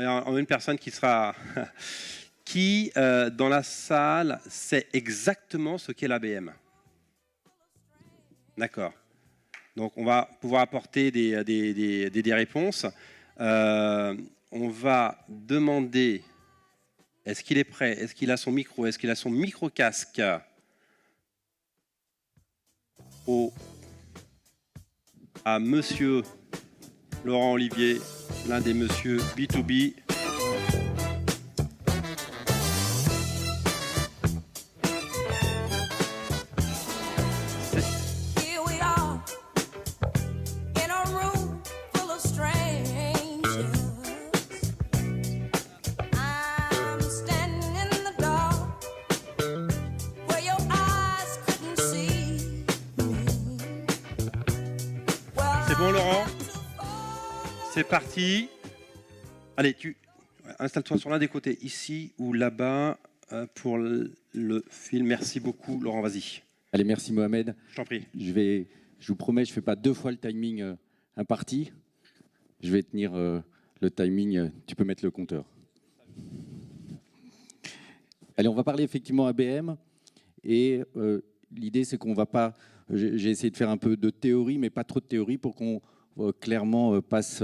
il y a une personne qui sera... qui, dans la salle, sait exactement ce qu'est l'ABM. D'accord. Donc, on va pouvoir apporter des réponses. On va demander, est-ce qu'il est prêt? Est-ce qu'il a son micro? Est-ce qu'il a son micro-casque? À monsieur Laurent Olivier, l'un des monsieur B2B. Bon Laurent, c'est parti. Allez, tu installe-toi sur l'un des côtés, ici ou là-bas, pour le film. Merci beaucoup Laurent, vas-y. Allez, merci Mohamed. Je t'en prie. Je vous promets, je ne fais pas 2 fois le timing imparti. Je vais tenir le timing, tu peux mettre le compteur. Allez, on va parler effectivement ABM. Et l'idée, c'est qu'on ne va pas... J'ai essayé de faire un peu de théorie, mais pas trop de théorie, pour qu'on clairement passe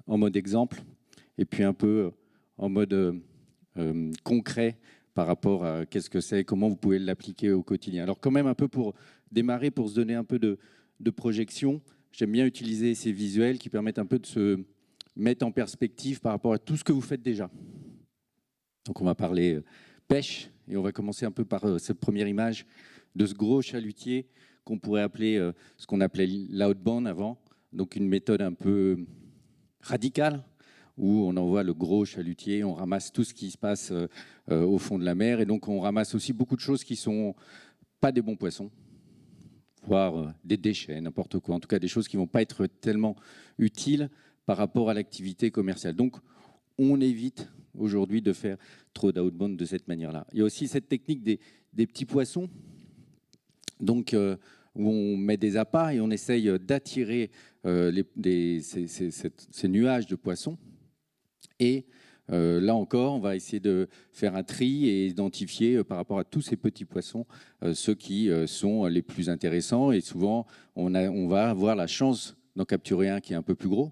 en mode exemple, et puis un peu en mode concret par rapport à qu'est-ce que c'est, comment vous pouvez l'appliquer au quotidien. Alors quand même, un peu pour démarrer, pour se donner un peu de projection, j'aime bien utiliser ces visuels qui permettent un peu de se mettre en perspective par rapport à tout ce que vous faites déjà. Donc on va parler pêche, et on va commencer un peu par cette première image de ce gros chalutier qu'on pourrait appeler ce qu'on appelait l'outbound avant, donc une méthode un peu radicale, où on envoie le gros chalutier, on ramasse tout ce qui se passe au fond de la mer, et donc on ramasse aussi beaucoup de choses qui ne sont pas des bons poissons, voire des déchets, n'importe quoi, en tout cas des choses qui ne vont pas être tellement utiles par rapport à l'activité commerciale. Donc on évite aujourd'hui de faire trop d'outbound de cette manière-là. Il y a aussi cette technique des petits poissons, donc où on met des appâts et on essaye d'attirer ces nuages de poissons. Et là encore, on va essayer de faire un tri et identifier par rapport à tous ces petits poissons ceux qui sont les plus intéressants. Et souvent, on va avoir la chance d'en capturer un qui est un peu plus gros.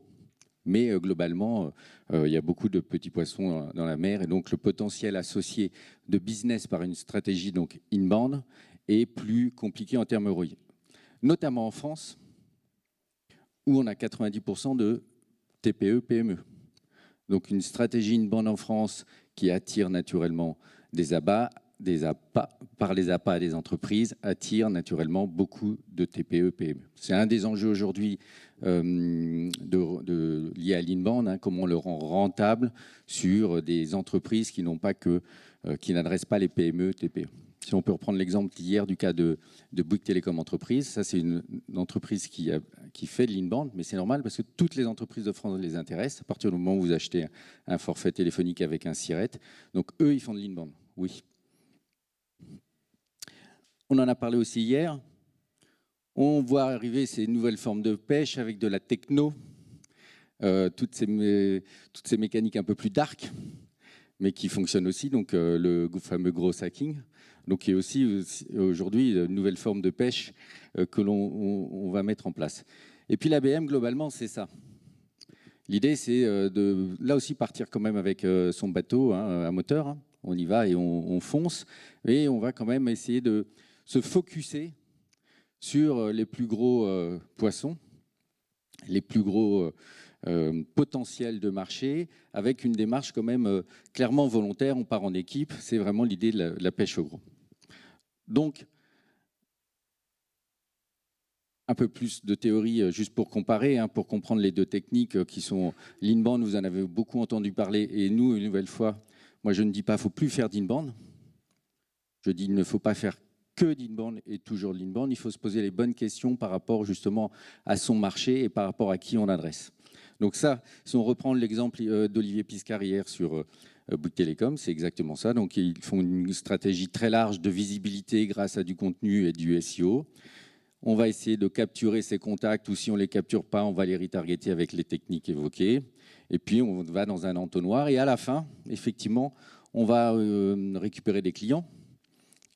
Mais globalement, il y a beaucoup de petits poissons dans la mer. Et donc, le potentiel associé de business par une stratégie donc inbound est plus compliqué en termes ROI. Notamment en France, où on a 90% de TPE, PME. Donc une stratégie inbound en France qui attire naturellement des appâts par les appâts des entreprises, attire naturellement beaucoup de TPE, PME. C'est un des enjeux aujourd'hui liés à l'inbound, hein, comment on le rend rentable sur des entreprises qui n'adressent pas les PME, TPE. Si on peut reprendre l'exemple d'hier du cas de Bouygues Télécom Entreprise, ça c'est une entreprise qui fait de l'inbound, mais c'est normal parce que toutes les entreprises de France les intéressent à partir du moment où vous achetez un forfait téléphonique avec un SIRET. Donc eux, ils font de l'inbound, oui. On en a parlé aussi hier. On voit arriver ces nouvelles formes de pêche avec de la techno, toutes ces mécaniques un peu plus dark, mais qui fonctionnent aussi, donc le fameux gros hacking. Donc il y a aussi aujourd'hui une nouvelle forme de pêche que l'on va mettre en place. Et puis l'ABM, globalement, c'est ça. L'idée, c'est de, là aussi, partir quand même avec son bateau à moteur. Hein. On y va et on fonce. Et on va quand même essayer de se focusser sur les plus gros poissons, les plus gros potentiels de marché, avec une démarche quand même clairement volontaire. On part en équipe. C'est vraiment l'idée de la pêche au gros. Donc, un peu plus de théorie, juste pour comparer, hein, pour comprendre les deux techniques qui sont l'inbound, vous en avez beaucoup entendu parler, et nous, une nouvelle fois, moi je ne dis pas qu'il ne faut plus faire d'inbound, je dis qu'il ne faut pas faire que d'inbound et toujours de l'inbound, il faut se poser les bonnes questions par rapport justement à son marché et par rapport à qui on adresse. Donc ça, si on reprend l'exemple d'Olivier Piscard hier sur Bouygues Télécom, c'est exactement ça. Donc ils font une stratégie très large de visibilité grâce à du contenu et du SEO. On va essayer de capturer ces contacts ou si on ne les capture pas, on va les retargeter avec les techniques évoquées. Et puis, on va dans un entonnoir. Et à la fin, effectivement, on va récupérer des clients.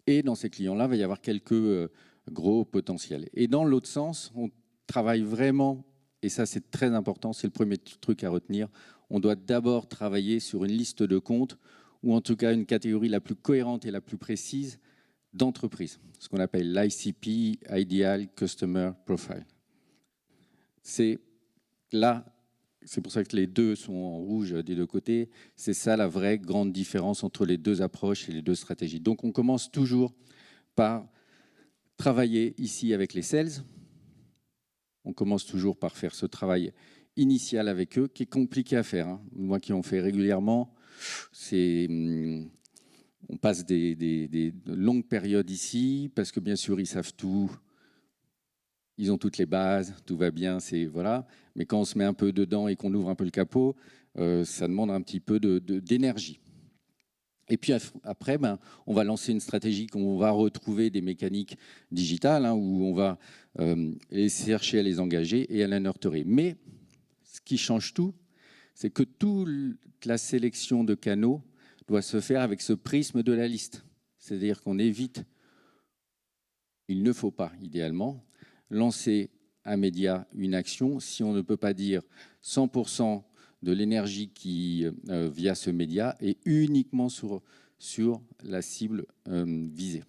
Et dans ces clients-là, il va y avoir quelques gros potentiels. Et dans l'autre sens, on travaille vraiment, et ça c'est très important, c'est le premier truc à retenir, on doit d'abord travailler sur une liste de comptes, ou en tout cas une catégorie la plus cohérente et la plus précise d'entreprise, ce qu'on appelle l'ICP, Ideal Customer Profile. C'est là, c'est pour ça que les deux sont en rouge des deux côtés, c'est ça la vraie grande différence entre les deux approches et les deux stratégies. Donc on commence toujours par travailler ici avec les sales. On commence toujours par faire ce travail initial avec eux, qui est compliqué à faire. Hein. Moi qui en fais régulièrement, on passe des longues périodes ici, parce que bien sûr, ils savent tout, ils ont toutes les bases, tout va bien, voilà. Mais quand on se met un peu dedans et qu'on ouvre un peu le capot, ça demande un petit peu d'énergie. Et puis après, on va lancer une stratégie qu'on va retrouver des mécaniques digitales, hein, où on va chercher à les engager et à les nurturer. Mais ce qui change tout, c'est que toute la sélection de canaux doit se faire avec ce prisme de la liste. C'est-à-dire qu'on évite, il ne faut pas idéalement, lancer un média, une action, si on ne peut pas dire 100% de l'énergie qui, via ce média, est uniquement sur la cible visée.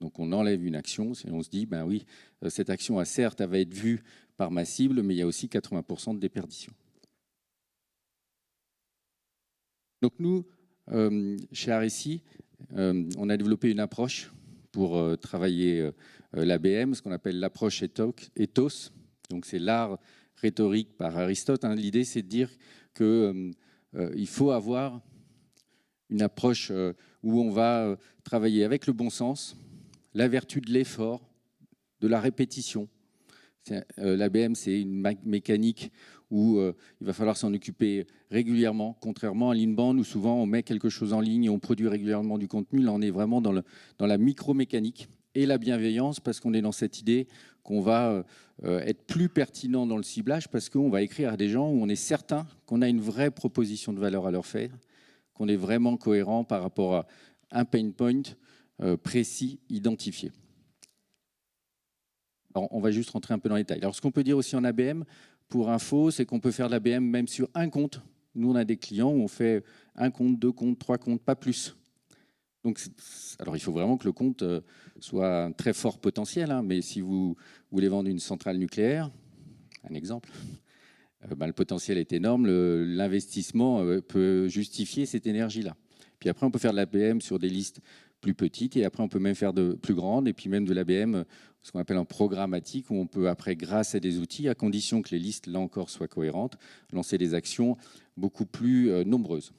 Donc on enlève une action, et on se dit, ben oui, cette action, certes, elle va être vue par ma cible, mais il y a aussi 80% de déperdition. Donc nous, chez RSI, on a développé une approche pour travailler l'ABM, ce qu'on appelle l'approche ethos. Donc c'est l'art rhétorique par Aristote. Hein. L'idée, c'est de dire qu'il faut avoir une approche où on va travailler avec le bon sens, la vertu de l'effort, de la répétition. L'ABM, c'est une mécanique où il va falloir s'en occuper régulièrement, contrairement à l'inbound où souvent on met quelque chose en ligne et on produit régulièrement du contenu. Là, on est vraiment dans la micro-mécanique et la bienveillance parce qu'on est dans cette idée qu'on va être plus pertinent dans le ciblage parce qu'on va écrire à des gens où on est certain qu'on a une vraie proposition de valeur à leur faire, qu'on est vraiment cohérent par rapport à un pain point précis, identifié. Alors, on va juste rentrer un peu dans les détails. Alors, ce qu'on peut dire aussi en ABM, pour info, c'est qu'on peut faire de l'ABM même sur un compte. Nous, on a des clients où on fait un compte, deux comptes, trois comptes, pas plus. Donc, alors, il faut vraiment que le compte soit un très fort potentiel. Hein, mais si vous voulez vendre une centrale nucléaire, un exemple, le potentiel est énorme. L'investissement peut justifier cette énergie-là. Puis après, on peut faire de l'ABM sur des listes plus petites et après, on peut même faire de plus grandes et puis même de l'ABM, ce qu'on appelle en programmatique, où on peut après, grâce à des outils, à condition que les listes, là encore, soient cohérentes, lancer des actions beaucoup plus nombreuses.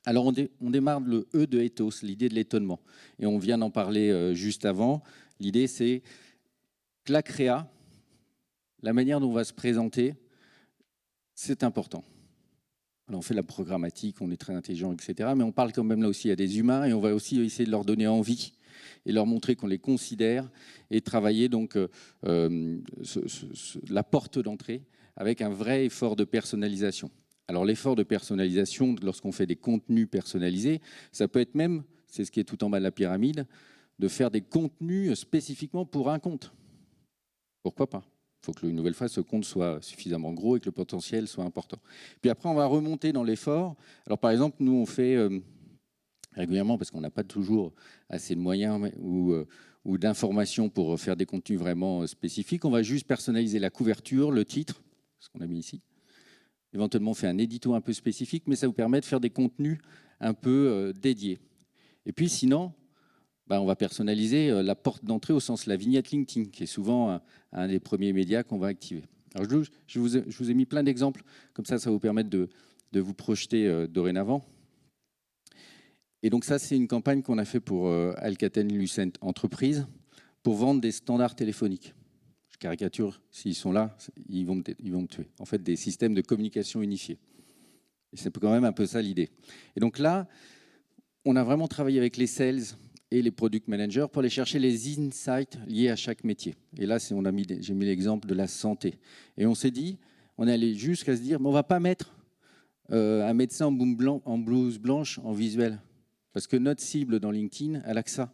Alors, on démarre le E de ethos, l'idée de l'étonnement. Et on vient d'en parler juste avant. L'idée, c'est que la créa, la manière dont on va se présenter, c'est important. Alors on fait de la programmatique, on est très intelligent, etc. Mais on parle quand même là aussi à des humains et on va aussi essayer de leur donner envie et leur montrer qu'on les considère et travailler donc la porte d'entrée avec un vrai effort de personnalisation. Alors l'effort de personnalisation, lorsqu'on fait des contenus personnalisés, ça peut être même, c'est ce qui est tout en bas de la pyramide, de faire des contenus spécifiquement pour un compte. Pourquoi pas ? Il faut que, une nouvelle fois, ce compte soit suffisamment gros et que le potentiel soit important. Puis après, on va remonter dans l'effort. Alors, par exemple, nous, on fait régulièrement, parce qu'on n'a pas toujours assez de moyens ou d'informations pour faire des contenus vraiment spécifiques, on va juste personnaliser la couverture, le titre, ce qu'on a mis ici. Éventuellement, on fait un édito un peu spécifique, mais ça vous permet de faire des contenus un peu dédiés. Et puis, sinon, on va personnaliser la porte d'entrée au sens de la vignette LinkedIn, qui est souvent un des premiers médias qu'on va activer. Alors, je vous ai mis plein d'exemples, comme ça vous permettre de vous projeter dorénavant. Et donc ça, c'est une campagne qu'on a fait pour Alcatel-Lucent Entreprise pour vendre des standards téléphoniques. Je caricature, s'ils sont là, ils vont me tuer. En fait, des systèmes de communication unifiés. Et c'est quand même un peu ça l'idée. Et donc là, on a vraiment travaillé avec les sales, et les product managers pour aller chercher les insights liés à chaque métier. Et là, j'ai mis l'exemple de la santé. Et on s'est dit, on est allé jusqu'à se dire, mais on ne va pas mettre un médecin en blouse blanche en visuel. Parce que notre cible dans LinkedIn, elle a que ça,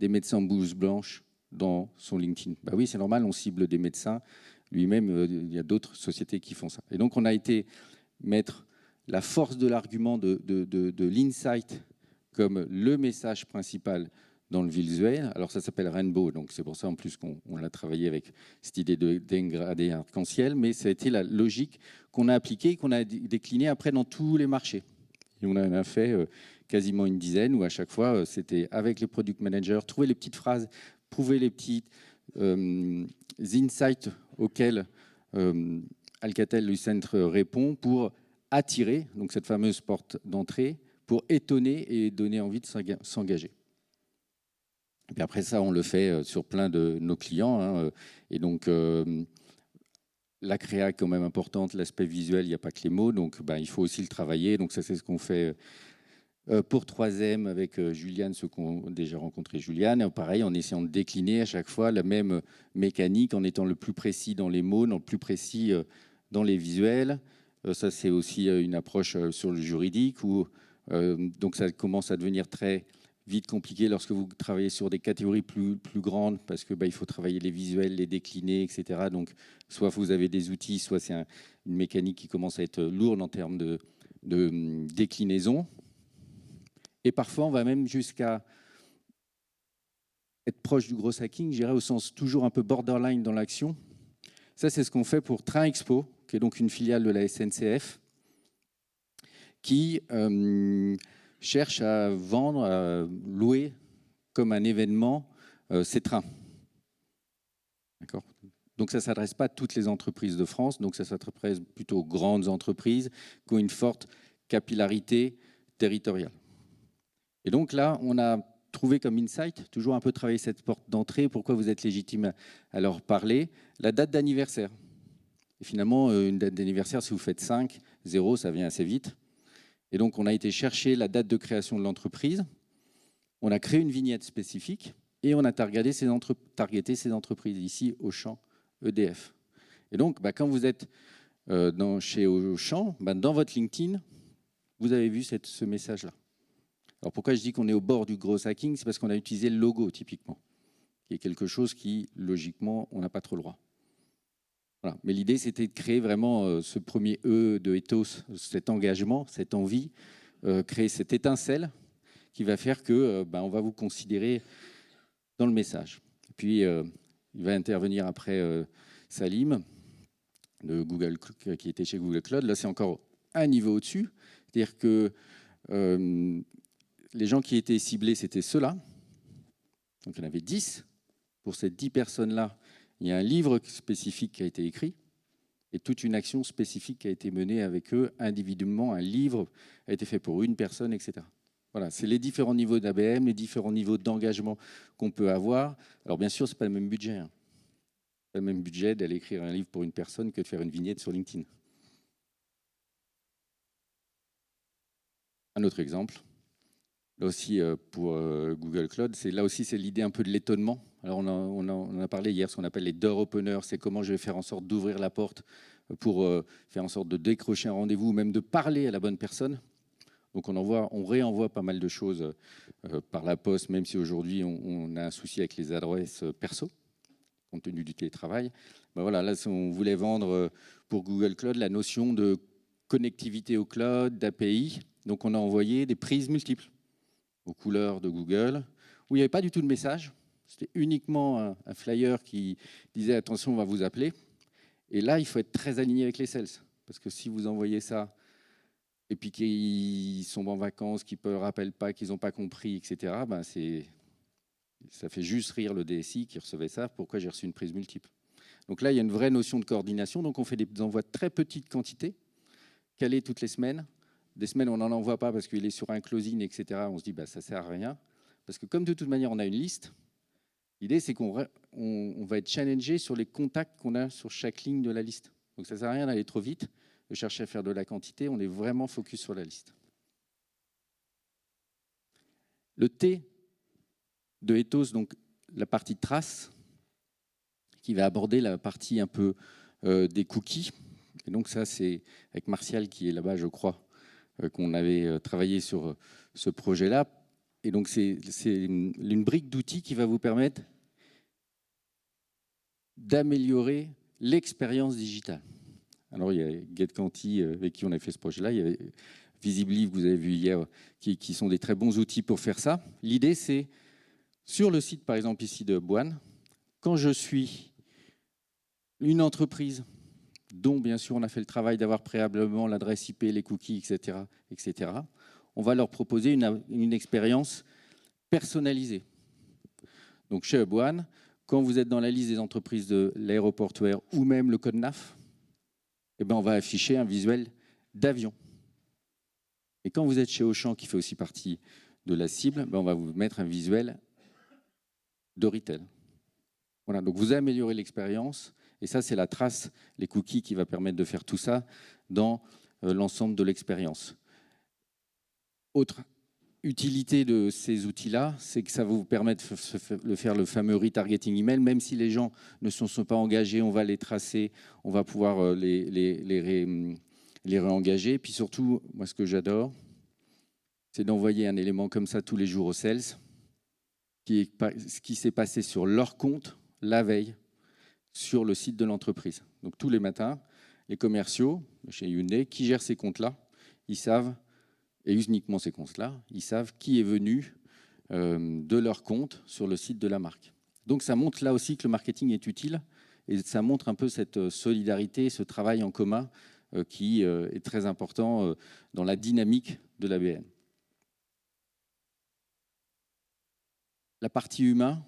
des médecins en blouse blanche dans son LinkedIn. Bah oui, c'est normal, on cible des médecins. Lui-même, il y a d'autres sociétés qui font ça. Et donc, on a été mettre la force de l'argument de l'insight comme le message principal dans le visuel. Alors, ça s'appelle Rainbow, donc c'est pour ça en plus qu'on l'a travaillé avec cette idée d'engradé arc-en-ciel, mais ça a été la logique qu'on a appliquée, qu'on a déclinée après dans tous les marchés. Et on en a fait quasiment une dizaine, où à chaque fois, c'était avec les product managers, trouver les petites phrases, prouver les petits insights auxquels Alcatel-Lucent répond pour attirer, donc cette fameuse porte d'entrée, pour étonner et donner envie de s'engager. Et puis après ça, on le fait sur plein de nos clients. Hein, et donc, la créa est quand même importante, l'aspect visuel, il n'y a pas que les mots, donc il faut aussi le travailler. Donc ça, c'est ce qu'on fait pour 3M avec Juliane, ceux qui ont déjà rencontré Juliane. Pareil, en essayant de décliner à chaque fois la même mécanique, en étant le plus précis dans les mots, le plus précis dans les visuels. Ça, c'est aussi une approche sur le juridique, où donc ça commence à devenir très vite compliqué lorsque vous travaillez sur des catégories plus grandes, parce que il faut travailler les visuels, les décliner, etc. Donc, soit vous avez des outils, soit c'est une mécanique qui commence à être lourde en termes de déclinaison. Et parfois, on va même jusqu'à être proche du gros hacking, je dirais au sens toujours un peu borderline dans l'action. Ça, c'est ce qu'on fait pour Train Expo, qui est donc une filiale de la SNCF, qui cherche à vendre, à louer comme un événement ces trains. D'accord ? Donc ça ne s'adresse pas à toutes les entreprises de France, donc ça s'adresse plutôt aux grandes entreprises qui ont une forte capillarité territoriale. Et donc là, on a trouvé comme insight, toujours un peu travailler cette porte d'entrée, pourquoi vous êtes légitime à leur parler, la date d'anniversaire. Et finalement, une date d'anniversaire, si vous faites 5, 0, ça vient assez vite. Et donc, on a été chercher la date de création de l'entreprise, on a créé une vignette spécifique et on a targeté ces entreprises, ici Auchan, EDF. Et donc, quand vous êtes chez Auchan, dans votre LinkedIn, vous avez vu ce message-là. Alors, pourquoi je dis qu'on est au bord du gros hacking ? C'est parce qu'on a utilisé le logo, typiquement, qui est quelque chose qui, logiquement, on n'a pas trop le droit. Voilà. Mais l'idée, c'était de créer vraiment ce premier E de ethos, cet engagement, cette envie, créer cette étincelle qui va faire que on va vous considérer dans le message. Et puis, il va intervenir après Salim, de Google, qui était chez Google Cloud. Là, c'est encore un niveau au-dessus. C'est-à-dire que les gens qui étaient ciblés, c'était ceux-là. Donc, il y en avait 10. Pour ces 10 personnes-là, il y a un livre spécifique qui a été écrit et toute une action spécifique qui a été menée avec eux individuellement. Un livre a été fait pour une personne, etc. Voilà, c'est les différents niveaux d'ABM, les différents niveaux d'engagement qu'on peut avoir. Alors, bien sûr, ce n'est pas le même budget. Hein. Pas le même budget d'aller écrire un livre pour une personne que de faire une vignette sur LinkedIn. Un autre exemple. Là aussi, pour Google Cloud, là aussi, c'est l'idée un peu de l'étonnement. Alors, on en a parlé hier, ce qu'on appelle les door openers, c'est comment je vais faire en sorte d'ouvrir la porte pour faire en sorte de décrocher un rendez-vous, ou même de parler à la bonne personne. Donc, on réenvoie pas mal de choses par la poste, même si aujourd'hui, on a un souci avec les adresses perso, compte tenu du télétravail. Voilà, là, on voulait vendre pour Google Cloud la notion de connectivité au cloud, d'API. Donc, on a envoyé des prises multiples aux couleurs de Google, où il n'y avait pas du tout de message. C'était uniquement un flyer qui disait « Attention, on va vous appeler ». Et là, il faut être très aligné avec les sales. Parce que si vous envoyez ça, et puis qu'ils sont en vacances, qu'ils ne rappellent pas, qu'ils n'ont pas compris, etc., ça fait juste rire le DSI qui recevait ça. Pourquoi j'ai reçu une prise multiple ? Donc là, il y a une vraie notion de coordination. Donc on fait des envois de très petites quantités, calés toutes les semaines. Des semaines, on n'en envoie pas parce qu'il est sur un closing, etc. On se dit, ça ne sert à rien. Parce que comme de toute manière, on a une liste, l'idée, c'est qu'on va être challengé sur les contacts qu'on a sur chaque ligne de la liste. Donc ça ne sert à rien d'aller trop vite, de chercher à faire de la quantité. On est vraiment focus sur la liste. Le T de ethos, donc la partie de trace, qui va aborder la partie un peu des cookies. Et donc ça, c'est avec Martial qui est là-bas, je crois, qu'on avait travaillé sur ce projet-là. Et donc c'est une brique d'outils qui va vous permettre d'améliorer l'expérience digitale. Alors il y a GetQuanti avec qui on a fait ce projet-là, il y avait Visibly, vous avez vu hier, qui sont des très bons outils pour faire ça. L'idée, c'est sur le site, par exemple ici de Boine, quand je suis une entreprise dont, bien sûr, on a fait le travail d'avoir préalablement l'adresse IP, les cookies, etc., etc., on va leur proposer une expérience personnalisée. Donc, chez Boine, quand vous êtes dans la liste des entreprises de l'aéroportuaire ou même le code NAF, eh ben, on va afficher un visuel d'avion. Et quand vous êtes chez Auchan, qui fait aussi partie de la cible, ben, on va vous mettre un visuel de retail. Voilà, donc vous améliorez l'expérience. Et ça, c'est la trace, les cookies, qui va permettre de faire tout ça dans l'ensemble de l'expérience. Autre utilité de ces outils-là, c'est que ça va vous permettre de faire le fameux retargeting email. Même si les gens ne se sont pas engagés, on va les tracer, on va pouvoir les réengager. Puis surtout, moi, ce que j'adore, c'est d'envoyer un élément comme ça tous les jours aux sales, ce qui s'est passé sur leur compte la veille, sur le site de l'entreprise. Donc tous les matins, les commerciaux chez Hyundai qui gèrent ces comptes-là, ils savent, et uniquement ces comptes-là, ils savent qui est venu de leur compte sur le site de la marque. Donc ça montre là aussi que le marketing est utile et ça montre un peu cette solidarité, ce travail en commun qui est très important dans la dynamique de l'ABM. La partie humain,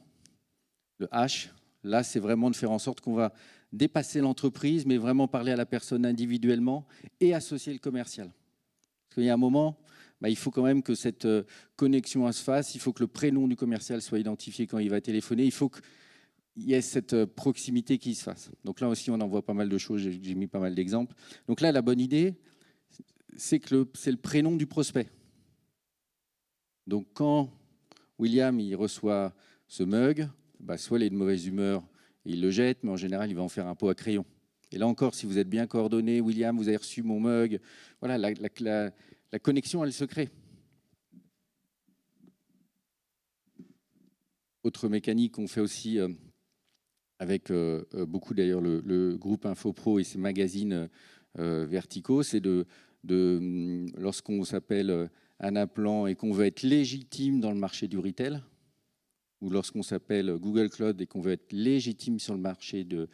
le H, là, c'est vraiment de faire en sorte qu'on va dépasser l'entreprise, mais vraiment parler à la personne individuellement et associer le commercial. Parce qu'il y a un moment, il faut quand même que cette connexion se fasse, il faut que le prénom du commercial soit identifié quand il va téléphoner, il faut qu'il y ait cette proximité qui se fasse. Donc là aussi, on en voit pas mal de choses, j'ai mis pas mal d'exemples. Donc là, la bonne idée, c'est que c'est le prénom du prospect. Donc quand William il reçoit ce mug, soit il est de mauvaise humeur et il le jette, mais en général, il va en faire un pot à crayon. Et là encore, si vous êtes bien coordonné, William, vous avez reçu mon mug, voilà, la connexion, elle se crée. Autre mécanique qu'on fait aussi avec beaucoup d'ailleurs le groupe InfoPro et ses magazines verticaux, c'est lorsqu'on s'appelle un appelant et qu'on veut être légitime dans le marché du retail, ou lorsqu'on s'appelle Google Cloud et qu'on veut être légitime sur le marché de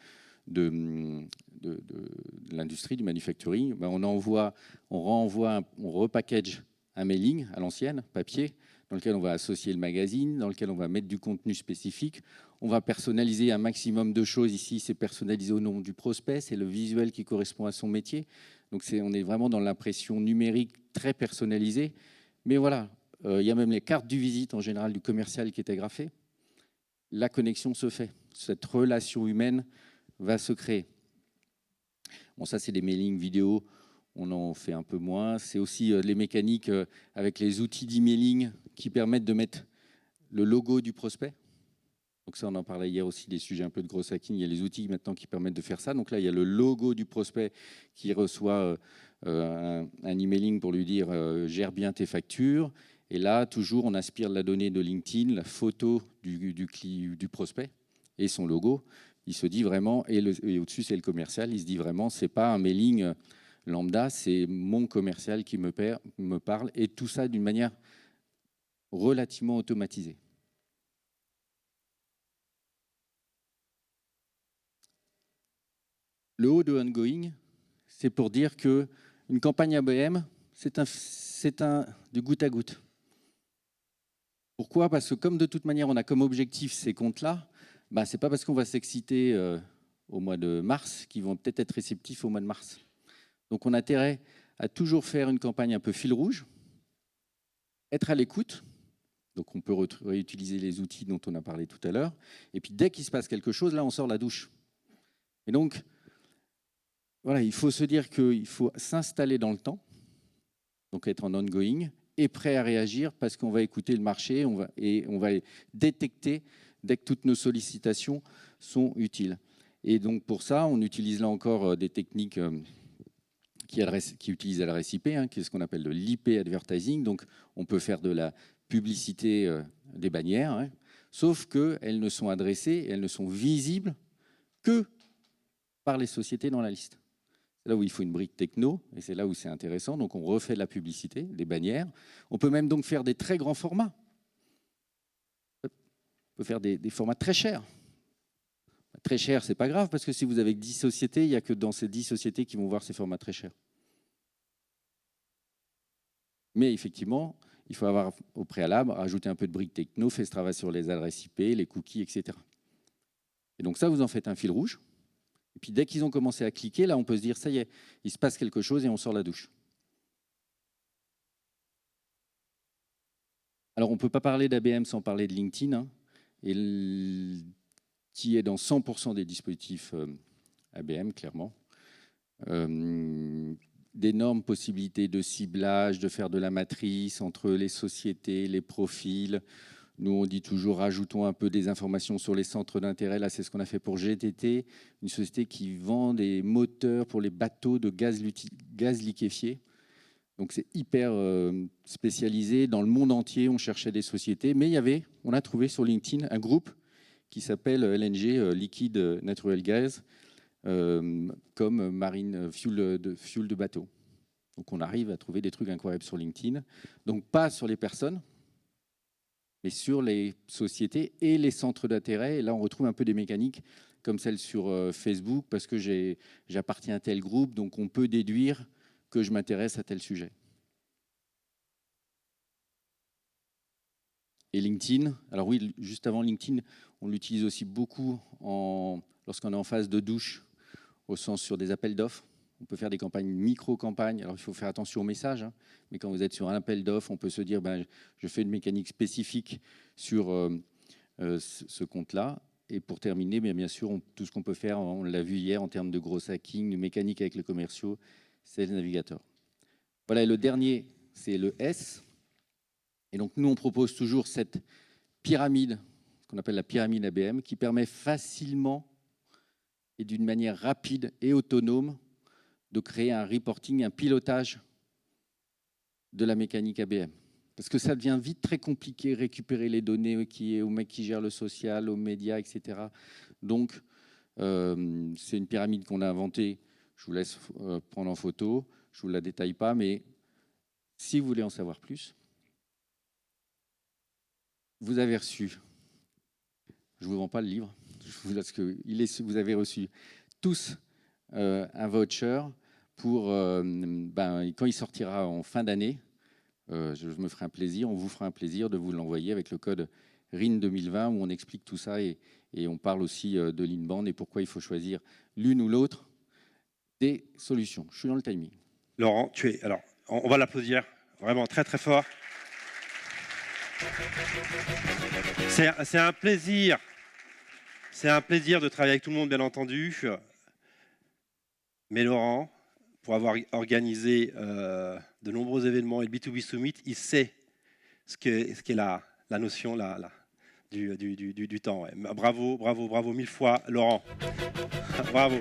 l'industrie, du manufacturing, on repackage un mailing à l'ancienne, papier, dans lequel on va associer le magazine, dans lequel on va mettre du contenu spécifique. On va personnaliser un maximum de choses. Ici, c'est personnalisé au nom du prospect, c'est le visuel qui correspond à son métier. Donc on est vraiment dans l'impression numérique très personnalisée. Mais voilà, il y a même les cartes du visite en général du commercial qui est agrafée. La connexion se fait. Cette relation humaine va se créer. Bon, ça, c'est des mailings vidéo. On en fait un peu moins. C'est aussi les mécaniques avec les outils d'emailing qui permettent de mettre le logo du prospect. Donc ça, on en parlait hier aussi, des sujets un peu de gros hacking. Il y a les outils maintenant qui permettent de faire ça. Donc là, il y a le logo du prospect qui reçoit un emailing pour lui dire gère bien tes factures. Et là, toujours, on aspire la donnée de LinkedIn, la photo du prospect et son logo. Il se dit vraiment, et au-dessus, c'est le commercial, il se dit vraiment, ce n'est pas un mailing lambda, c'est mon commercial qui me parle, et tout ça d'une manière relativement automatisée. Le haut de ongoing, c'est pour dire qu'une campagne ABM, c'est du goutte à goutte. Pourquoi ? Parce que comme de toute manière, on a comme objectif ces comptes-là, ce n'est pas parce qu'on va s'exciter au mois de mars qu'ils vont peut-être être réceptifs au mois de mars. Donc on a intérêt à toujours faire une campagne un peu fil rouge, être à l'écoute. Donc on peut réutiliser les outils dont on a parlé tout à l'heure. Et puis dès qu'il se passe quelque chose, là, on sort la douche. Et donc, voilà, il faut se dire qu'il faut s'installer dans le temps, donc être en ongoing, est prêt à réagir parce qu'on va écouter le marché et on va détecter dès que toutes nos sollicitations sont utiles. Et donc pour ça, on utilise là encore des techniques qui utilisent l'adresse IP, qui est ce qu'on appelle de l'IP advertising. Donc on peut faire de la publicité des bannières, sauf qu'elles ne sont adressées, elles ne sont visibles que par les sociétés dans la liste. C'est là où il faut une brique techno, et c'est là où c'est intéressant. Donc on refait de la publicité, des bannières. On peut même donc faire des très grands formats. On peut faire des formats très chers. Très cher, c'est pas grave, parce que si vous avez 10 sociétés, il n'y a que dans ces 10 sociétés qui vont voir ces formats très chers. Mais effectivement, il faut avoir au préalable rajouter un peu de briques techno, fait ce travail sur les adresses IP, les cookies, etc. Et donc ça, vous en faites un fil rouge. Et puis dès qu'ils ont commencé à cliquer, là, on peut se dire, ça y est, il se passe quelque chose et on sort la douche. Alors, on ne peut pas parler d'ABM sans parler de LinkedIn, qui est dans 100% des dispositifs ABM, clairement. D'énormes possibilités de ciblage, de faire de la matrice entre les sociétés, les profils. Nous, on dit toujours, rajoutons un peu des informations sur les centres d'intérêt. Là, c'est ce qu'on a fait pour GTT, une société qui vend des moteurs pour les bateaux de gaz liquéfié. Donc, c'est hyper spécialisé. Dans le monde entier, on cherchait des sociétés. Mais on a trouvé sur LinkedIn un groupe qui s'appelle LNG, Liquid Natural Gas, comme marine fuel de bateau. Donc on arrive à trouver des trucs incroyables sur LinkedIn. Donc pas sur les personnes, mais sur les sociétés et les centres d'intérêt. Et là, on retrouve un peu des mécaniques comme celle sur Facebook, parce que j'appartiens à tel groupe, donc on peut déduire que je m'intéresse à tel sujet. Et LinkedIn, alors oui, juste avant LinkedIn, on l'utilise aussi beaucoup lorsqu'on est en phase de douche, au sens sur des appels d'offres. On peut faire des campagnes, micro-campagnes. Alors, il faut faire attention aux messages, mais quand vous êtes sur un appel d'offres, on peut se dire, je fais une mécanique spécifique sur ce compte-là. Et pour terminer, bien sûr, tout ce qu'on peut faire, on l'a vu hier en termes de gros hacking, de mécanique avec les commerciaux, c'est le navigateur. Voilà, et le dernier, c'est le S. Et donc, nous, on propose toujours cette pyramide, ce qu'on appelle la pyramide ABM, qui permet facilement et d'une manière rapide et autonome de créer un reporting, un pilotage de la mécanique ABM. Parce que ça devient vite très compliqué, récupérer les données au mec qui gère le social, aux médias, etc. Donc, c'est une pyramide qu'on a inventée. Je vous laisse prendre en photo. Je ne vous la détaille pas, mais si vous voulez en savoir plus, vous avez reçu, je ne vous vends pas le livre, vous avez reçu tous un voucher pour, quand il sortira en fin d'année, je me ferai un plaisir, on vous fera un plaisir de vous l'envoyer avec le code RIN 2020 où on explique tout ça et on parle aussi de l'inbound et pourquoi il faut choisir l'une ou l'autre des solutions. Je suis dans le timing. Laurent, alors, on va l'applaudir vraiment très très fort. C'est un plaisir. C'est un plaisir de travailler avec tout le monde, bien entendu. Mais Laurent, pour avoir organisé de nombreux événements et le B2B Summit, il sait ce qu'est la notion du temps. Ouais. Bravo, bravo, bravo, 1000 fois, Laurent. Bravo.